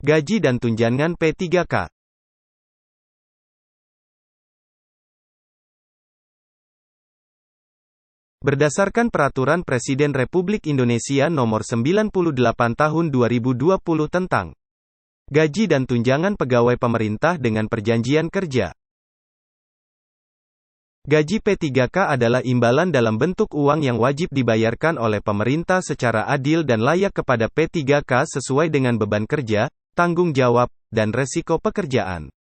Gaji dan tunjangan P3K. Berdasarkan Peraturan Presiden Republik Indonesia Nomor 98 Tahun 2020 tentang Gaji dan Tunjangan Pegawai Pemerintah dengan Perjanjian Kerja. Gaji P3K adalah imbalan dalam bentuk uang yang wajib dibayarkan oleh pemerintah secara adil dan layak kepada P3K sesuai dengan beban kerja, tanggung jawab, dan resiko pekerjaan.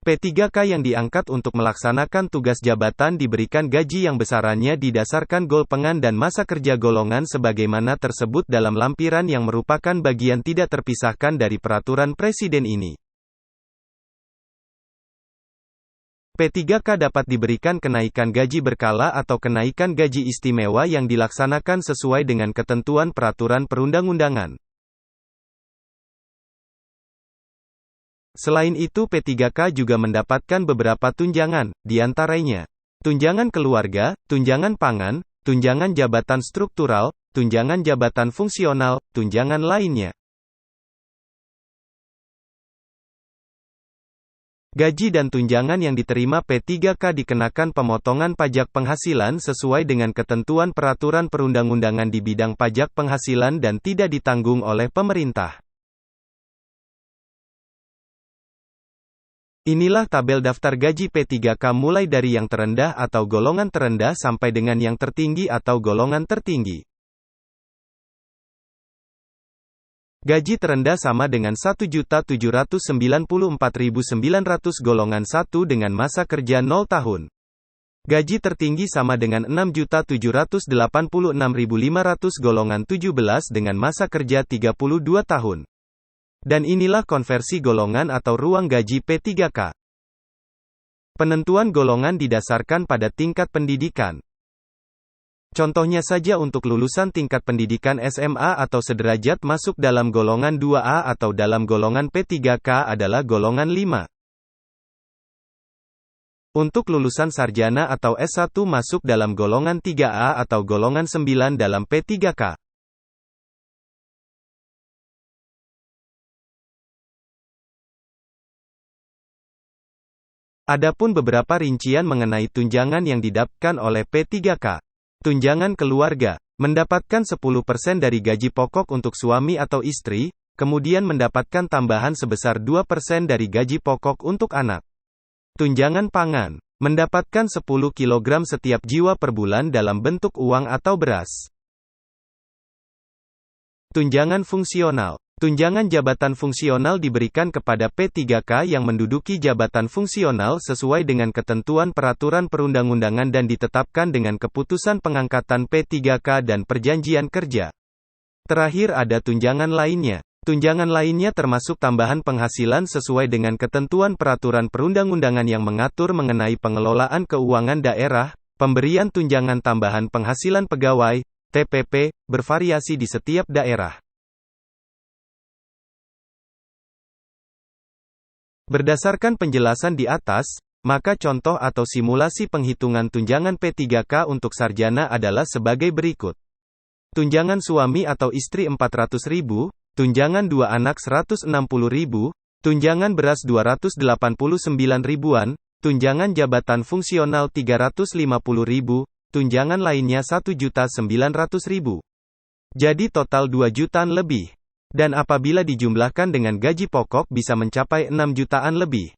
P3K yang diangkat untuk melaksanakan tugas jabatan diberikan gaji yang besarannya didasarkan golongan dan masa kerja golongan sebagaimana tersebut dalam lampiran yang merupakan bagian tidak terpisahkan dari Peraturan Presiden ini. P3K dapat diberikan kenaikan gaji berkala atau kenaikan gaji istimewa yang dilaksanakan sesuai dengan ketentuan peraturan perundang-undangan. Selain itu P3K juga mendapatkan beberapa tunjangan, diantaranya tunjangan keluarga, tunjangan pangan, tunjangan jabatan struktural, tunjangan jabatan fungsional, tunjangan lainnya. Gaji dan tunjangan yang diterima P3K dikenakan pemotongan pajak penghasilan sesuai dengan ketentuan peraturan perundang-undangan di bidang pajak penghasilan dan tidak ditanggung oleh pemerintah. Inilah tabel daftar gaji P3K mulai dari yang terendah atau golongan terendah sampai dengan yang tertinggi atau golongan tertinggi. Gaji terendah sama dengan Rp1.794.900 golongan 1 dengan masa kerja 0 tahun. Gaji tertinggi sama dengan Rp6.786.500 golongan 17 dengan masa kerja 32 tahun. Dan inilah konversi golongan atau ruang gaji P3K. Penentuan golongan didasarkan pada tingkat pendidikan. Contohnya saja untuk lulusan tingkat pendidikan SMA atau sederajat masuk dalam golongan 2A atau dalam golongan P3K adalah golongan 5. Untuk lulusan sarjana atau S1 masuk dalam golongan 3A atau golongan 9 dalam P3K. Adapun beberapa rincian mengenai tunjangan yang didapatkan oleh P3K. Tunjangan keluarga, mendapatkan 10% dari gaji pokok untuk suami atau istri, kemudian mendapatkan tambahan sebesar 2% dari gaji pokok untuk anak. Tunjangan pangan, mendapatkan 10 kg setiap jiwa per bulan dalam bentuk uang atau beras. Tunjangan fungsional. Tunjangan jabatan fungsional diberikan kepada P3K yang menduduki jabatan fungsional sesuai dengan ketentuan peraturan perundang-undangan dan ditetapkan dengan keputusan pengangkatan P3K dan perjanjian kerja. Terakhir ada tunjangan lainnya. Tunjangan lainnya termasuk tambahan penghasilan sesuai dengan ketentuan peraturan perundang-undangan yang mengatur mengenai pengelolaan keuangan daerah, pemberian tunjangan tambahan penghasilan pegawai, TPP, bervariasi di setiap daerah. Berdasarkan penjelasan di atas, maka contoh atau simulasi penghitungan tunjangan P3K untuk sarjana adalah sebagai berikut. Tunjangan suami atau istri 400.000, tunjangan dua anak 160.000, tunjangan beras 289 ribuan, tunjangan jabatan fungsional 350.000, tunjangan lainnya 1.900.000. Jadi total 2 jutaan lebih. Dan apabila dijumlahkan dengan gaji pokok bisa mencapai 6 jutaan lebih.